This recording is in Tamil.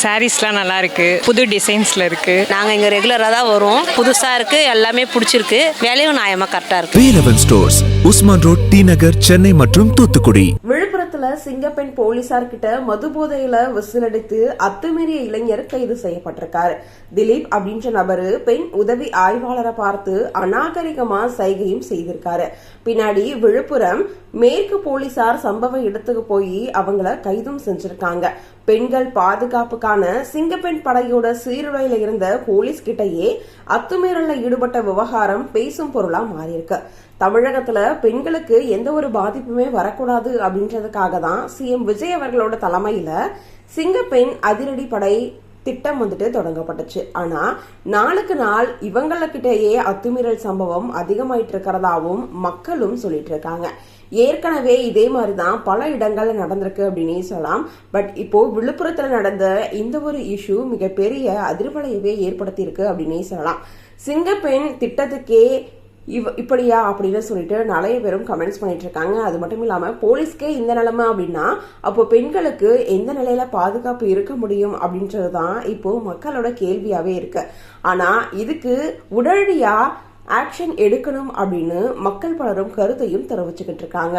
சாரீஸ்லாம் நல்லா இருக்கு, புது டிசைன்ஸ்ல இருக்கு. நாங்கள் இங்கே ரெகுலராக தான் வரோம். புதுசாக இருக்கு, எல்லாமே பிடிச்சிருக்கு, விலையும் நியாயமாக கரெக்டாக இருக்கு. Velavan stores, Usman road, T Nagar, Chennai மற்றும் தூத்துக்குடி. விழுப்புரத்துல சிங்கப்பெண் போலீசார் கிட்ட மது போதையில விசிலடித்து அத்துமீறிய இளைஞர் கைது செய்யப்பட்டிருக்காரு. திலீப் அப்படின்ற நபரு பெண் உதவி ஆய்வாளரை பார்த்து அநாகரிகமா சைகையும் செய்திருக்காரு. பின்னாடி விழுப்புரம் மேற்கு போலீசார் சம்பவ இடத்துக்கு போய் அவங்கள கைதும் செஞ்சிருக்காங்க. பெண்கள் பாதுகாப்புக்கான சிங்கப்பெண் படையோட சீருடையில இருந்த போலீஸ் கிட்டயே அத்துமீறல்ல ஈடுபட்ட விவகாரம் பேசும் பொருளா மாறியிருக்கு. தமிழகத்துல பெண்களுக்கு எந்த ஒரு பாதிப்புமே வரக்கூடாது அப்படின்றதுக்காக தான் சிஎம் விஜய் அவர்களோட தலைமையில சிங்கப்பெண் அதிரடி படை திட்டம் தொடங்கப்பட்டுச்சு. ஆனா நாளுக்கு நாள் இவங்களுக்கிட்டேயே அத்துமீறல் சம்பவம் அதிகமாயிட்டு இருக்கிறதாவும் மக்களும் சொல்லிட்டு இருக்காங்க. ஏற்கனவே இதே மாதிரிதான் பல இடங்கள்ல நடந்திருக்கு அப்படின்னு சொல்லலாம். பட் இப்போ விழுப்புரத்துல நடந்த இந்த ஒரு இஷ்யூ மிகப்பெரிய அதிர்வலையவே ஏற்படுத்தி இருக்கு அப்படின்னு சொல்லலாம். சிங்கப்பெண் திட்டத்துக்கே இப்படியா அப்படின்னு சொல்லிட்டு நிறைய பேரும் கமெண்ட்ஸ் பண்ணிட்டு இருக்காங்க. அது மட்டும் இல்லாம போலீஸ்க்கே இந்த நிலைமை அப்படின்னா அப்போ பெண்களுக்கு எந்த நிலையில பாதுகாப்பு இருக்க முடியும் அப்படின்றதுதான் இப்போ மக்களோட கேள்வியாவே இருக்கு. ஆனா இதுக்கு உடனடியா ஆக்ஷன் எடுக்கணும் அப்படின்னு மக்கள் பலரும் கருத்தையும் தெரிவிச்சுக்கிட்டு இருக்காங்க.